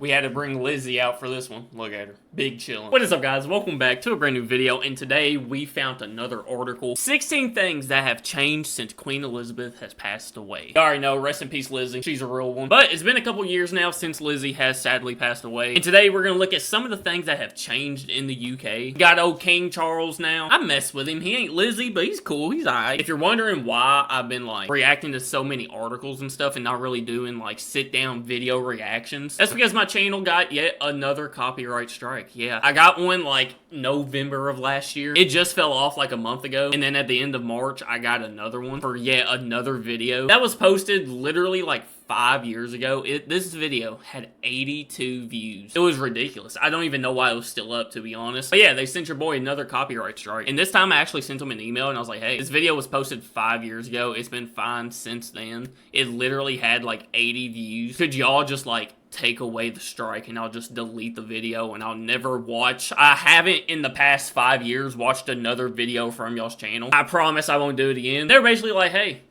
We had to bring Lizzie out for this one. Look at her. Big chillin'. What is up, guys? Welcome back to a brand new video, and today we found another article. 16 things that have changed since Queen Elizabeth has passed away. You already know, rest in peace, Lizzie. She's a real one. But it's been a couple years now since Lizzie has sadly passed away. And today we're gonna look at some of the things that have changed in the UK. Got old King Charles now. I mess with him. He ain't Lizzie, but he's cool. He's alright. If you're wondering why I've been like reacting to so many articles and stuff and not really doing like sit down video reactions, that's because my channel got yet another copyright strike. Yeah, I got one like November of last year. It just fell off like a month ago, and then at the end of March I got another one for yet another video that was posted literally like 5 years ago. This video had 82 views. It was ridiculous. I don't even know why it was still up, to be honest. But yeah, they sent your boy another copyright strike. And this time I actually sent him an email and I was like, hey, this video was posted 5 years ago. It's been fine since then. It literally had like 80 views. Could y'all just like take away the strike and I'll just delete the video and I'll never watch. I haven't in the past 5 years watched another video from y'all's channel. I promise I won't do it again. They're basically like, hey,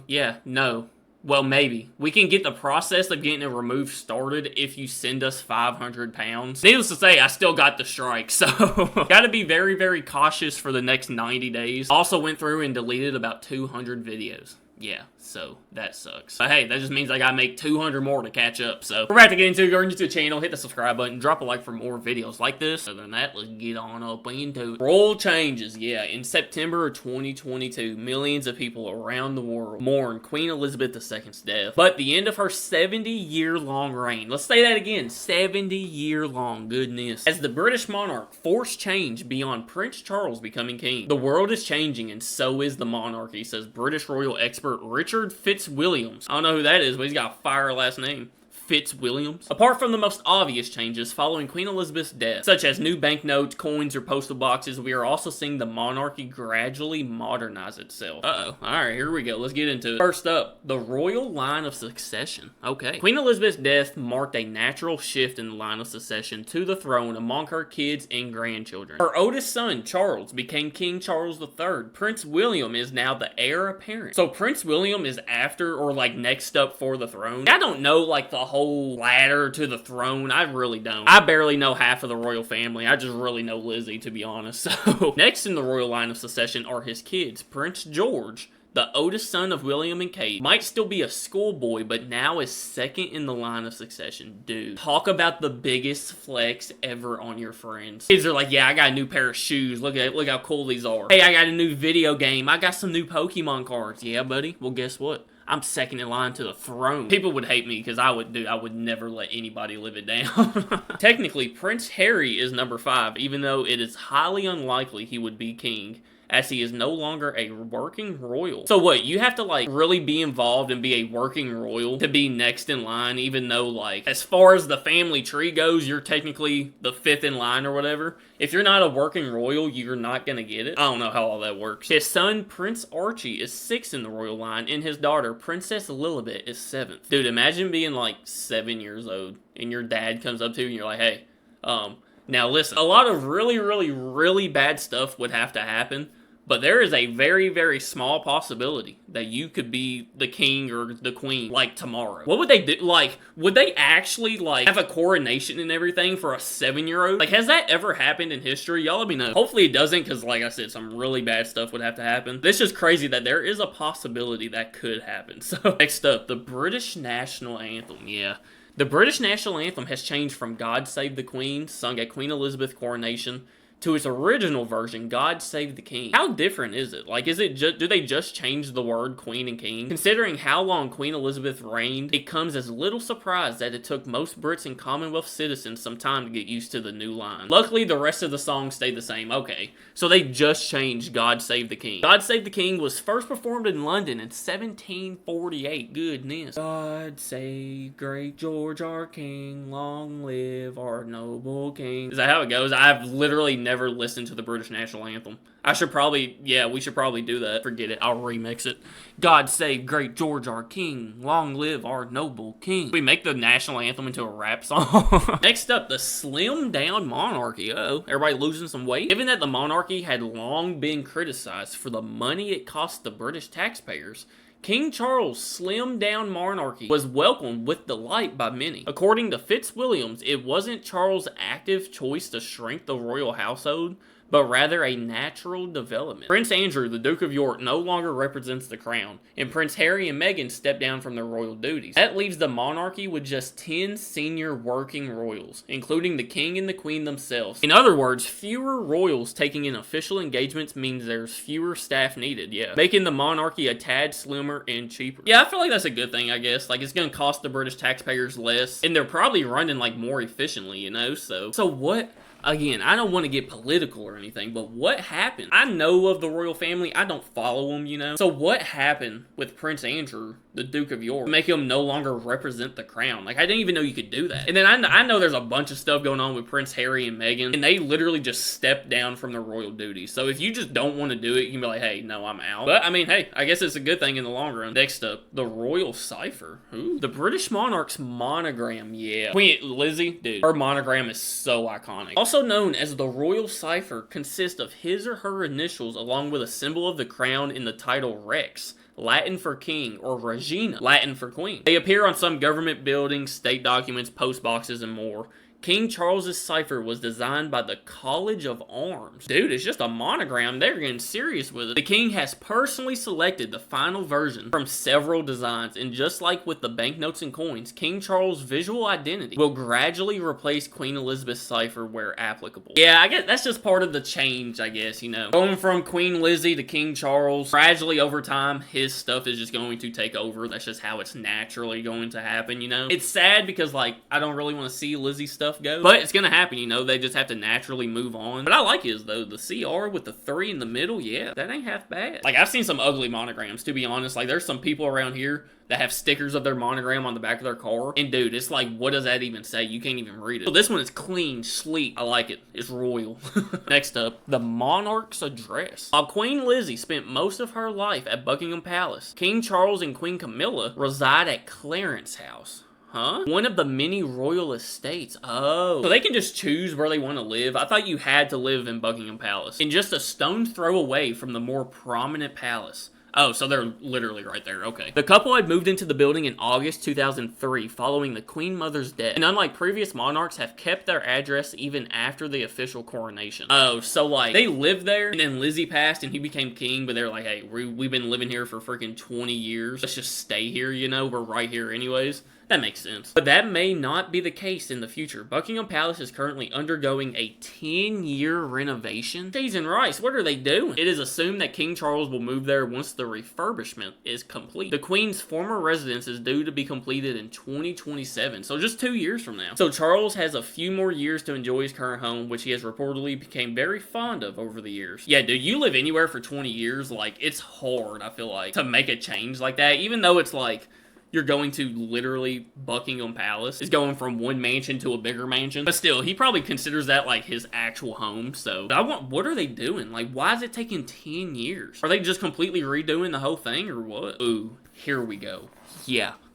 yeah, no. Well, maybe. We can get the process of getting it removed started if you send us £500. Needless to say, I still got the strike, so gotta be very, very cautious for the next 90 days. Also went through and deleted about 200 videos. Yeah, so that sucks. But hey, that just means I gotta make 200 more to catch up. So we're about to get into it. Go into the channel, hit the subscribe button, drop a like for more videos like this. Other than that, let's get on up into it. Rule changes. Yeah, in September of 2022, millions of people around the world mourn Queen Elizabeth II's death. But the end of her 70-year-long reign. Let's say that again, 70-year-long. Goodness. As the British monarch forced change beyond Prince Charles becoming king. The world is changing and so is the monarchy, says British royal expert Richard Fitzwilliams. I don't know who that is, but he's got a fire last name. Fitzwilliams. Apart from the most obvious changes following Queen Elizabeth's death, such as new banknotes, coins, or postal boxes, we are also seeing the monarchy gradually modernize itself. Alright, here we go. Let's get into it. First up, the royal line of succession. Okay. Queen Elizabeth's death marked a natural shift in the line of succession to the throne among her kids and grandchildren. Her oldest son, Charles, became King Charles III. Prince William is now the heir apparent. So Prince William is after or like next up for the throne. I don't know like the whole ladder to the throne. I really don't. I barely know half of the royal family. I just really know Lizzie, to be honest. So next in the royal line of succession are his kids. Prince George, the oldest son of William and Kate, might still be a schoolboy, but now is second in the line of succession. Dude, talk about the biggest flex ever on your friends. Kids are like, yeah, I got a new pair of shoes. Look how cool these are. Hey, I got a new video game. I got some new Pokemon cards. Yeah, buddy. Well, guess what? I'm second in line to the throne. People would hate me because I would never let anybody live it down. Technically, Prince Harry is number 5, even though it is highly unlikely he would be king, as he is no longer a working royal. So what, you have to like really be involved and be a working royal to be next in line, even though like as far as the family tree goes, you're technically the 5th in line or whatever. If you're not a working royal, you're not gonna get it. I don't know how all that works. His son, Prince Archie, is 6th in the royal line, and his daughter, Princess Lilibet, is 7th. Dude, imagine being like 7 years old, and your dad comes up to you and you're like, hey, now listen, a lot of really, really, really bad stuff would have to happen. But there is a very, very small possibility that you could be the king or the queen, like, tomorrow. What would they do? Like, would they actually, like, have a coronation and everything for a 7-year-old? Like, has that ever happened in history? Y'all let me know. Hopefully it doesn't, because, like I said, some really bad stuff would have to happen. This is crazy that there is a possibility that could happen. So, next up, the British National Anthem. Yeah. The British National Anthem has changed from God Save the Queen, sung at Queen Elizabeth's coronation, to its original version, God Save the King. How different is it? Like, do they just change the word queen and king? Considering how long Queen Elizabeth reigned, it comes as little surprise that it took most Brits and Commonwealth citizens some time to get used to the new line. Luckily, the rest of the song stayed the same. Okay, so they just changed God Save the King. God Save the King was first performed in London in 1748. Goodness. God save great George our King, long live our noble king. Is that how it goes? I've literally never listened to the British National Anthem. We should probably do that. Forget it, I'll remix it. God save great George our King, long live our noble king. We make the national anthem into a rap song. Next up, the slimmed down monarchy. Uh-oh, everybody losing some weight? Given that the monarchy had long been criticized for the money it cost the British taxpayers, King Charles' slimmed-down monarchy was welcomed with delight by many. According to Fitzwilliams, it wasn't Charles' active choice to shrink the royal household, but rather a natural development. Prince Andrew, the Duke of York, no longer represents the crown, and Prince Harry and Meghan stepped down from their royal duties. That leaves the monarchy with just 10 senior working royals, including the king and the queen themselves. In other words, fewer royals taking in official engagements means there's fewer staff needed, making the monarchy a tad slimmer and cheaper. I feel like that's a good thing, I guess. Like, it's gonna cost the British taxpayers less, and they're probably running, like, more efficiently, you know? So what? Again, I don't want to get political or anything, but what happened? I know of the royal family. I don't follow them, you know? So what happened with Prince Andrew, the Duke of York, to make him no longer represent the crown? Like, I didn't even know you could do that. And then I know there's a bunch of stuff going on with Prince Harry and Meghan, and they literally just stepped down from their royal duties. So if you just don't want to do it, you can be like, hey, no, I'm out. But, I mean, hey, I guess it's a good thing in the long run. Next up, the royal cypher. Ooh. The British monarch's monogram, Queen Lizzie, dude, her monogram is so iconic. Also known as the royal cypher, consists of his or her initials along with a symbol of the crown in the title Rex, Latin for king, or Regina, Latin for queen. They appear on some government buildings, state documents, post boxes, and more. King Charles's cipher was designed by the College of Arms. Dude, it's just a monogram. They're getting serious with it. The king has personally selected the final version from several designs, and just like with the banknotes and coins, King Charles' visual identity will gradually replace Queen Elizabeth's cipher where applicable. I guess that's just part of the change, I guess, you know. Going from Queen Lizzie to King Charles, gradually over time, his stuff is just going to take over. That's just how it's naturally going to happen, you know. It's sad because, like, I don't really want to see Lizzie's stuff go, but it's gonna happen, you know. They just have to naturally move on. But I like his though, the CR with the 3 in the middle. That ain't half bad. Like, I've seen some ugly monograms, to be honest. Like, there's some people around here that have stickers of their monogram on the back of their car, and dude, it's like, what does that even say? You can't even read it. So this one is clean, sleek. I like it. It's royal. Next up, the monarch's address. While Queen Lizzie spent most of her life at Buckingham Palace, King Charles and Queen Camilla reside at Clarence House. One of the many royal estates. Oh. So they can just choose where they want to live. I thought you had to live in Buckingham Palace. And just a stone's throw away from the more prominent palace. Oh, so they're literally right there. Okay. The couple had moved into the building in August 2003 following the Queen Mother's death. And unlike previous monarchs, have kept their address even after the official coronation. Oh, so like, they lived there and then Lizzie passed and he became king, but they're like, hey, we've been living here for freaking 20 years. Let's just stay here, you know? We're right here anyways. That makes sense. But that may not be the case in the future. Buckingham Palace is currently undergoing a 10-year renovation. Cheese and rice, what are they doing? It is assumed that King Charles will move there once the refurbishment is complete. The Queen's former residence is due to be completed in 2027, so just 2 years from now. So Charles has a few more years to enjoy his current home, which he has reportedly become very fond of over the years. Yeah, dude, you live anywhere for 20 years, like, it's hard, I feel like, to make a change like that, even though it's like, you're going to literally Buckingham Palace. Is going from one mansion to a bigger mansion. But still, he probably considers that like his actual home. So what are they doing? Like, why is it taking 10 years? Are they just completely redoing the whole thing or what? Ooh, here we go.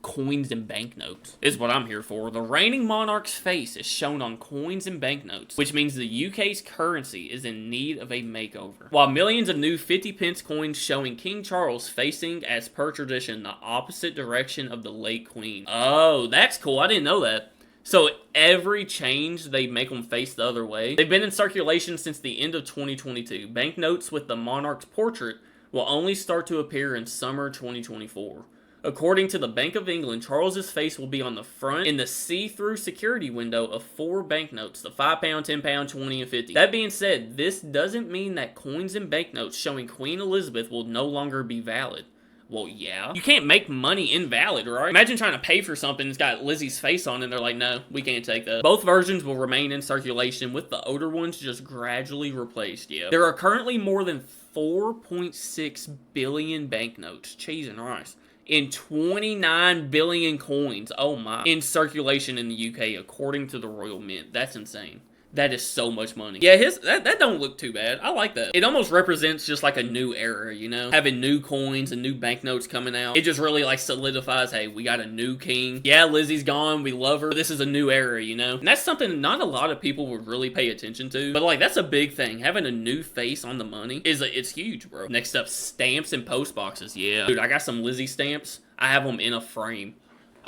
Coins and banknotes is what I'm here for. The reigning monarch's face is shown on coins and banknotes, which means the UK's currency is in need of a makeover. While millions of new 50-pence coins showing King Charles facing, as per tradition, the opposite direction of the late Queen. Oh, that's cool. I didn't know that. So every change, they make them face the other way. They've been in circulation since the end of 2022. Banknotes with the monarch's portrait will only start to appear in summer 2024. According to the Bank of England, Charles's face will be on the front in the see-through security window of 4 banknotes, the £5, £10, 20, and 50. That being said, this doesn't mean that coins and banknotes showing Queen Elizabeth will no longer be valid. Well, yeah. You can't make money invalid, right? Imagine trying to pay for something that's got Lizzie's face on it and they're like, no, we can't take that. Both versions will remain in circulation with the older ones just gradually replaced, There are currently more than 4.6 billion banknotes, cheese and rice, and 29 billion coins, oh my, in circulation in the UK according to the Royal Mint. That's insane. That is so much money. Yeah, that don't look too bad. I like that. It almost represents just like a new era, you know? Having new coins and new banknotes coming out. It just really like solidifies, hey, we got a new king. Yeah, Lizzie's gone. We love her. This is a new era, you know? And that's something not a lot of people would really pay attention to. But like, that's a big thing. Having a new face on the money it's huge, bro. Next up, stamps and post boxes. Yeah. Dude, I got some Lizzie stamps. I have them in a frame.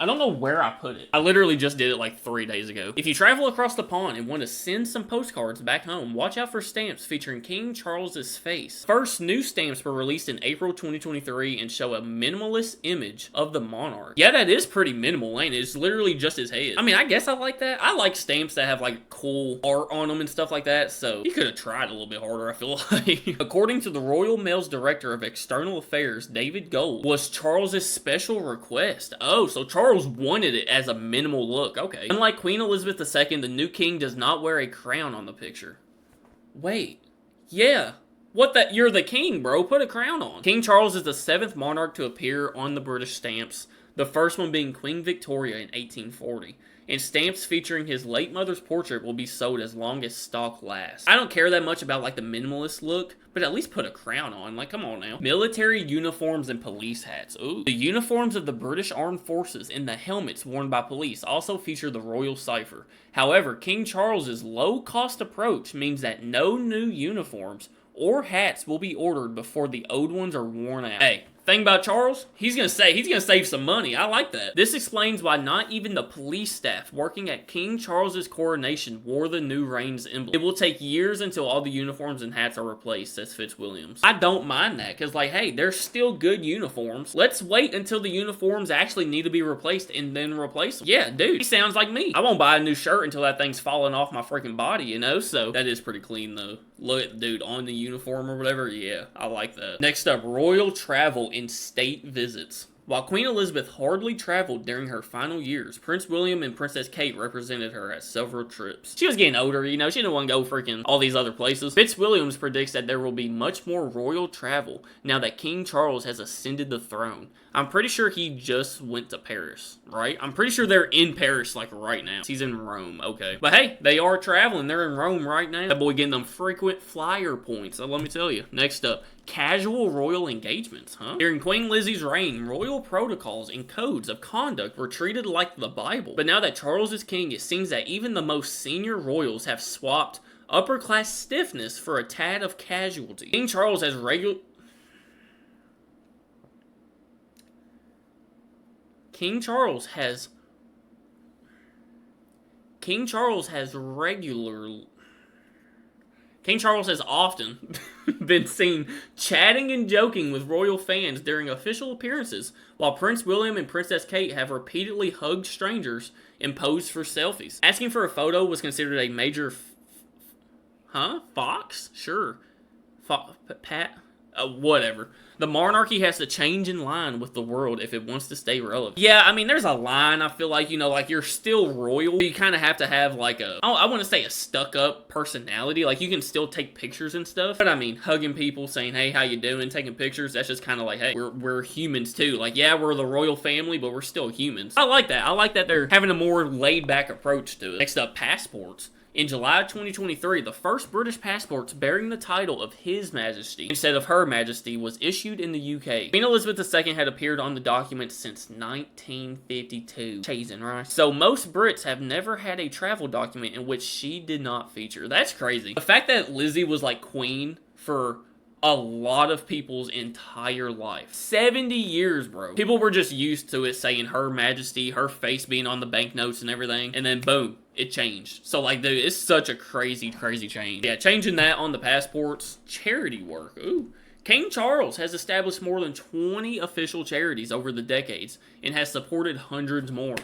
I don't know where I put it. I literally just did it like 3 days ago. If you travel across the pond and want to send some postcards back home, watch out for stamps featuring King Charles's face. First, new stamps were released in April 2023 and show a minimalist image of the monarch. Yeah, that is pretty minimal, ain't it? It's literally just his head. I mean, I guess I like that. I like stamps that have like cool art on them and stuff like that, so he could have tried a little bit harder, I feel like. According to the Royal Mail's Director of External Affairs, David Gold, was Charles's special request. Oh, so Charles wanted it as a minimal look. Okay. Unlike Queen Elizabeth II, the new king does not wear a crown on the picture. Wait. Yeah. What the? You're the king, bro. Put a crown on. King Charles is the 7th monarch to appear on the British stamps, the first one being Queen Victoria in 1840. And stamps featuring his late mother's portrait will be sold as long as stock lasts. I don't care that much about like the minimalist look, but at least put a crown on. Like, come on now. Military uniforms and police hats. Ooh. The uniforms of the British Armed Forces and the helmets worn by police also feature the royal cypher. However, King Charles's low-cost approach means that no new uniforms or hats will be ordered before the old ones are worn out. Hey, thing about Charles, he's gonna save some money. I like that. This explains why not even the police staff working at King Charles's coronation wore the new reigns emblem. It will take years until all the uniforms and hats are replaced, says Fitzwilliams. I don't mind that, because like, hey, they're still good uniforms. Let's wait until the uniforms actually need to be replaced and then replace them. Yeah, dude, he sounds like me. I won't buy a new shirt until that thing's falling off my freaking body, you know? So that is pretty clean though. Look at the dude on the uniform or whatever. Yeah, I like that. Next up, royal travel and state visits. While Queen Elizabeth hardly traveled during her final years, Prince William and Princess Kate represented her at several trips. She was getting older, you know, she didn't want to go freaking all these other places. Fitzwilliams predicts that there will be much more royal travel now that King Charles has ascended the throne. I'm pretty sure he just went to Paris, right? I'm pretty sure they're in Paris, like, right now. He's in Rome, okay. But hey, they are traveling. They're in Rome right now. That boy getting them frequent flyer points, let me tell you. Next up, casual royal engagements, huh? During Queen Lizzie's reign, royal protocols and codes of conduct were treated like the Bible. But now that Charles is king, it seems that even the most senior royals have swapped upper-class stiffness for a tad of casualty. King Charles has regular... King Charles has often been seen chatting and joking with royal fans during official appearances, while Prince William and Princess Kate have repeatedly hugged strangers and posed for selfies. Asking for a photo was considered a major... Fox? Sure. Whatever. The monarchy has to change in line with the world if it wants to stay relevant. Yeah, I mean, there's a line, I feel like, you know, like, you're still royal. You kind of have to have, like, I want to say a stuck-up personality. Like, you can still take pictures and stuff. But, I mean, hugging people, saying, hey, how you doing, taking pictures, that's just kind of like, hey, we're humans, too. Like, yeah, we're the royal family, but we're still humans. I like that. I like that they're having a more laid-back approach to it. Next up, passports. In July 2023, the first British passports bearing the title of His Majesty instead of Her Majesty was issued in the UK. Queen Elizabeth II had appeared on the document since 1952. Chasing, right? So most Brits have never had a travel document in which she did not feature. That's crazy. The fact that Lizzie was like queen for a lot of people's entire life. 70 years, bro. People were just used to it saying Her Majesty, her face being on the banknotes and everything, and then boom, it changed. So like, dude, it's such a crazy, crazy change. Yeah, changing that on the passports. Charity work, ooh. King Charles has established more than 20 official charities over the decades and has supported hundreds more.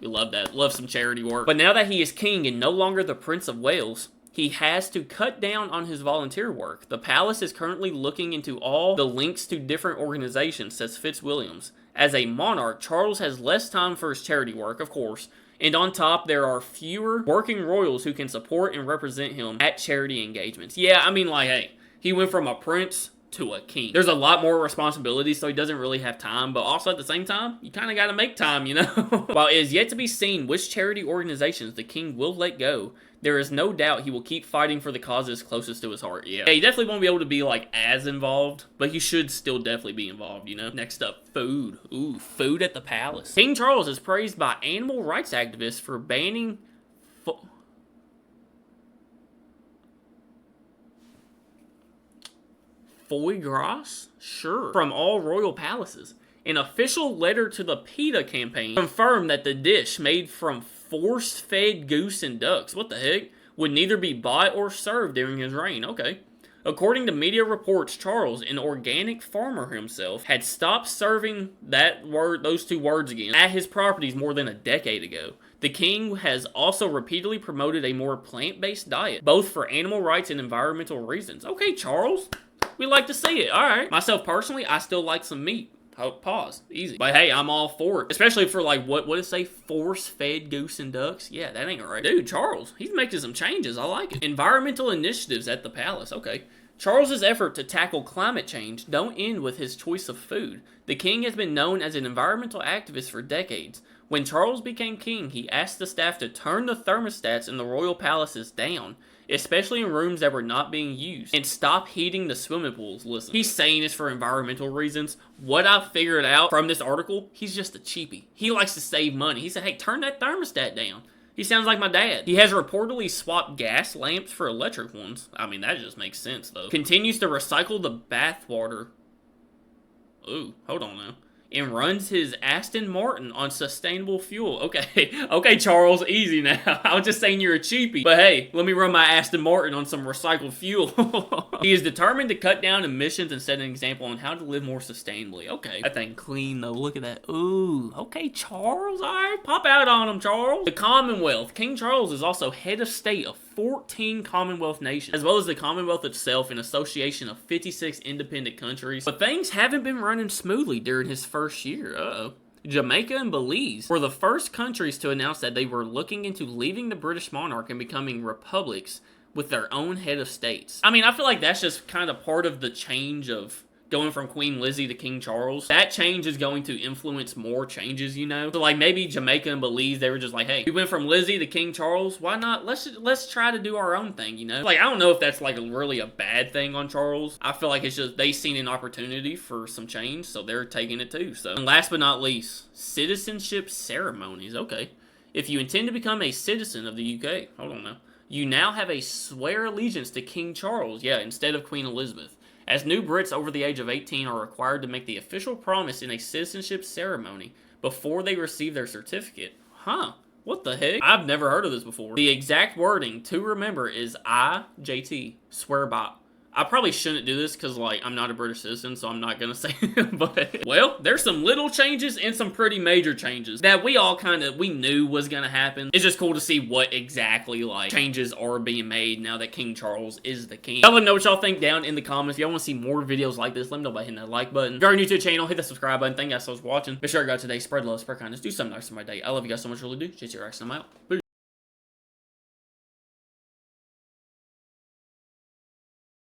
We love that. Love some charity work. But now that he is king and no longer the Prince of Wales, he has to cut down on his volunteer work. The palace is currently looking into all the links to different organizations, says Fitzwilliams. As a monarch, Charles has less time for his charity work, of course, and on top, there are fewer working royals who can support and represent him at charity engagements. Yeah, I mean, like, hey, he went from a prince to a king. There's a lot more responsibilities, so he doesn't really have time, but also at the same time, you kind of got to make time, you know? While it is yet to be seen which charity organizations the king will let go, there is no doubt he will keep fighting for the causes closest to his heart. Yeah, he definitely won't be able to be, like, as involved, but he should still definitely be involved, you know? Next up, food. Ooh, food at the palace. King Charles is praised by animal rights activists for banning... foie gras? Sure. From all royal palaces. An official letter to the PETA campaign confirmed that the dish made from force-fed goose and ducks, what the heck, would neither be bought or served during his reign. Okay. According to media reports, Charles, an organic farmer himself, had stopped serving those two words again at his properties more than a decade ago. The king has also repeatedly promoted a more plant-based diet, both for animal rights and environmental reasons. Okay, Charles. We like to see it. All right. Myself personally, I still like some meat. Pause. Easy. But hey, I'm all for it. Especially for like, what did it say? Force-fed goose and ducks? Yeah, that ain't right. Dude, Charles, he's making some changes. I like it. Environmental initiatives at the palace. Okay. Charles's effort to tackle climate change don't end with his choice of food. The king has been known as an environmental activist for decades. When Charles became king, he asked the staff to turn the thermostats in the royal palaces down, especially in rooms that were not being used, and stop heating the swimming pools. Listen, he's saying this for environmental reasons. What I figured out from this article, he's just a cheapie. He likes to save money. He said, hey, turn that thermostat down. He sounds like my dad. He has reportedly swapped gas lamps for electric ones. I mean, that just makes sense, though. Continues to recycle the bath water. Ooh, hold on now. And runs his Aston Martin on sustainable fuel. Okay, okay, Charles, easy now. I was just saying you're a cheapie. But hey, let me run my Aston Martin on some recycled fuel. He is determined to cut down emissions and set an example on how to live more sustainably. Okay, that thing clean though, look at that. Ooh, okay, Charles, all right, pop out on him, Charles. The Commonwealth. King Charles is also head of state of 14 Commonwealth nations, as well as the Commonwealth itself, an association of 56 independent countries. But things haven't been running smoothly during his first year. Uh-oh. Jamaica and Belize were the first countries to announce that they were looking into leaving the British monarch and becoming republics with their own head of states. I mean, I feel like that's just kind of part of the change of going from Queen Lizzie to King Charles. That change is going to influence more changes, you know? So, like, maybe Jamaica and Belize, they were just like, hey, we went from Lizzie to King Charles, why not? Let's try to do our own thing, you know? Like, I don't know if that's, like, really a bad thing on Charles. I feel like it's just they seen an opportunity for some change, so they're taking it too. So, and last but not least, citizenship ceremonies. Okay. If you intend to become a citizen of the UK, hold on now, you now have a swear allegiance to King Charles, yeah, instead of Queen Elizabeth. As new Brits over the age of 18 are required to make the official promise in a citizenship ceremony before they receive their certificate. Huh. What the heck? I've never heard of this before. The exact wording to remember is I, JT, swear by. I probably shouldn't do this because, like, I'm not a British citizen, so I'm not going to say it. But, well, there's some little changes and some pretty major changes that we all we knew was going to happen. It's just cool to see what exactly, like, changes are being made now that King Charles is the king. Y'all let me know what y'all think down in the comments. If y'all want to see more videos like this, let me know by hitting that like button. If you're new to the channel, hit that subscribe button. Thank you guys so much for watching. Be sure to go today, spread love, spread kindness, do something nice for my day. I love you guys so much, really do. JTReacts, and I'm out. Peace.